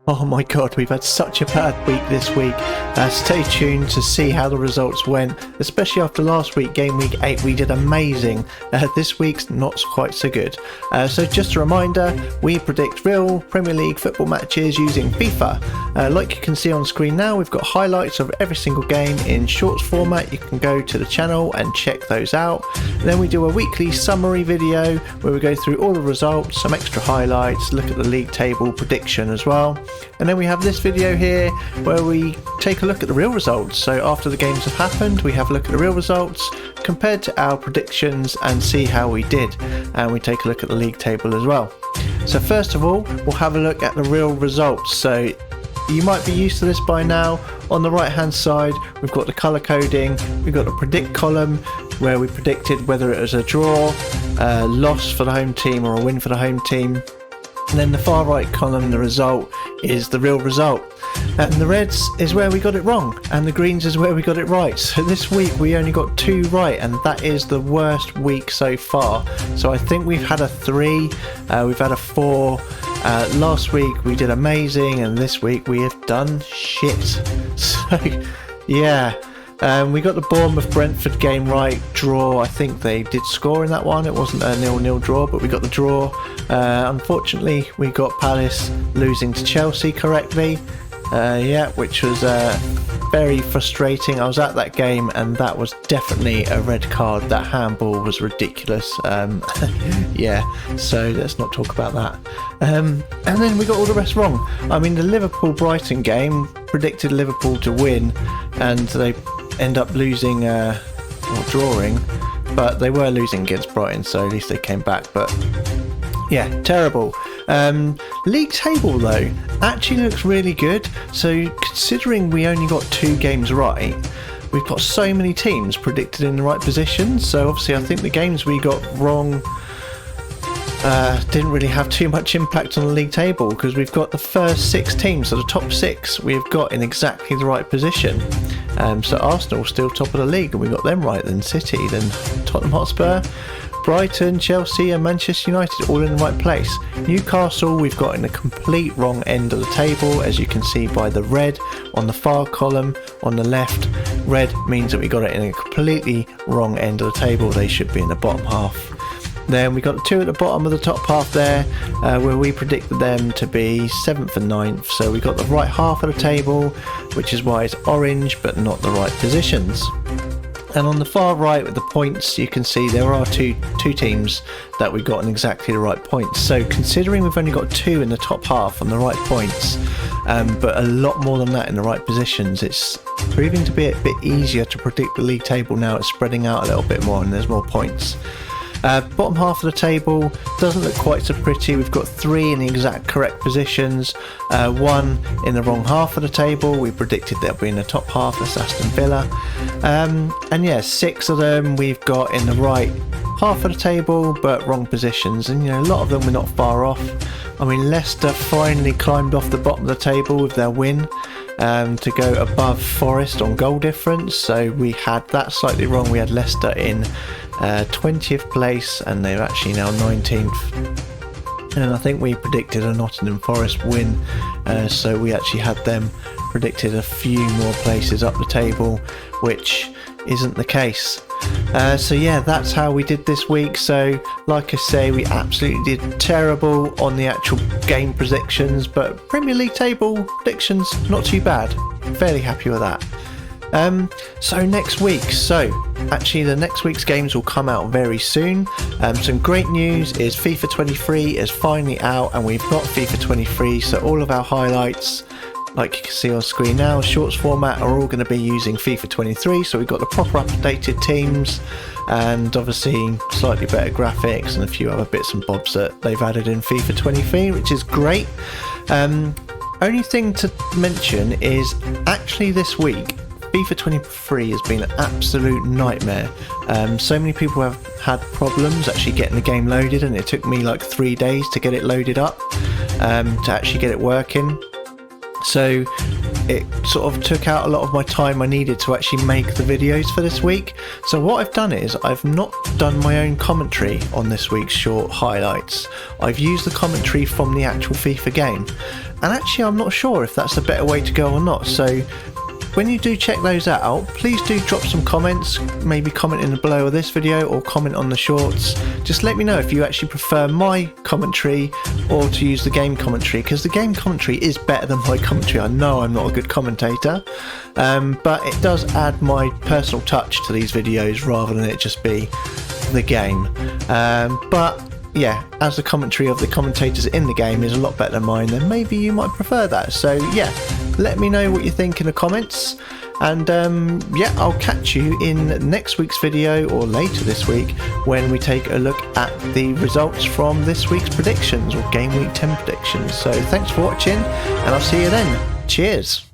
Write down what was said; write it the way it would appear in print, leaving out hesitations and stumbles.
Oh my god, we've had such a bad week this week. Stay tuned to see how the results went, especially after last week, game week 8, we did amazing. This week's not quite so good. So just a reminder, we predict real Premier League football matches using FIFA. Like you can see on screen now, we've got highlights of every single game in shorts format. You can go to the channel and check those out. And then we do a weekly summary video where we go through all the results, some extra highlights, look at the league table prediction as well. And then we have this video here where we take a look at the real results. So after the games have happened, we have a look at the real results compared to our predictions and see how we did. And we take a look at the league table as well. So first of all, we'll have a look at the real results. So you might be used to this by now. On the right hand side, we've got the colour coding, we've got the predict column where we predicted whether it was a draw, loss for the home team or a win for the home team. And then the far right column, the result, is the real result. And the reds is where we got it wrong, and the greens is where we got it right. So this week we only got 2 right, and that is the worst week so far. So I think we've had a 3, we've had a 4. Last week we did amazing, and this week we have done shit. So yeah. We got the Bournemouth-Brentford game right, draw. I think they did score in that one. It wasn't a 0-0 draw, but we got the draw. Unfortunately, we got Palace losing to Chelsea correctly. Yeah, which was very frustrating. I was at that game, and that was definitely a red card. That handball was ridiculous. Yeah, so let's not talk about that. And then we got all the rest wrong. I mean, the Liverpool-Brighton game predicted Liverpool to win, and they end up losing or drawing, but they were losing against Brighton, so at least they came back. But yeah, terrible. League table though actually looks really good. So considering we only got 2 games right, we've got so many teams predicted in the right positions. So obviously I think the games we got wrong didn't really have too much impact on the league table, because we've got the first 6 teams, so the top 6 we've got in exactly the right position. So Arsenal still top of the league, and we got them right. Then City, then Tottenham Hotspur, Brighton, Chelsea and Manchester United all in the right place. Newcastle we've got in the complete wrong end of the table, as you can see by the red on the far column on the left. Red means that we got it in a completely wrong end of the table. They should be in the bottom half. Then we got the 2 at the bottom of the top half there, where we predicted them to be 7th and 9th. So we got the right half of the table, which is why it's orange, but not the right positions. And on the far right with the points, you can see there are two teams that we got in exactly the right points. So considering we've only got 2 in the top half on the right points, but a lot more than that in the right positions, it's proving to be a bit easier to predict the league table now. It's spreading out a little bit more and there's more points. Bottom half of the table doesn't look quite so pretty. We've got 3 in the exact correct positions, 1 in the wrong half of the table. We predicted they'll be in the top half, that's Aston Villa. And yeah, 6 of them we've got in the right half of the table, but wrong positions. And you know, a lot of them were not far off. I mean, Leicester finally climbed off the bottom of the table with their win, to go above Forest on goal difference. So we had that slightly wrong. We had Leicester in 20th place, and they're actually now 19th. And I think we predicted a Nottingham Forest win, so we actually had them predicted a few more places up the table, which isn't the case. So yeah, that's how we did this week. So like I say, we absolutely did terrible on the actual game predictions, but Premier League table predictions not too bad. Fairly happy with that. So next week, actually the next week's games will come out very soon. Some great news is FIFA 23 is finally out, and we've got FIFA 23, so all of our highlights, like you can see on screen now, shorts format, are all going to be using FIFA 23. So we've got the proper updated teams, and obviously slightly better graphics and a few other bits and bobs that they've added in FIFA 23, which is great. Only thing to mention is actually this week FIFA 23 has been an absolute nightmare. So many people have had problems actually getting the game loaded, and it took me like 3 days to get it loaded up, to actually get it working. So it sort of took out a lot of my time I needed to actually make the videos for this week. So what I've done is I've not done my own commentary on this week's short highlights. I've used the commentary from the actual FIFA game, and actually I'm not sure if that's a better way to go or not. So when you do check those out, please do drop some comments, maybe comment in the below of this video or comment on the shorts. Just let me know if you actually prefer my commentary or to use the game commentary, because the game commentary is better than my commentary. I know I'm not a good commentator, but it does add my personal touch to these videos rather than it just be the game. But yeah, as the commentary of the commentators in the game is a lot better than mine, then maybe you might prefer that. So yeah, let me know what you think in the comments, and yeah, I'll catch you in next week's video or later this week when we take a look at the results from this week's predictions, or game week 10 predictions. So thanks for watching, and I'll see you then. Cheers.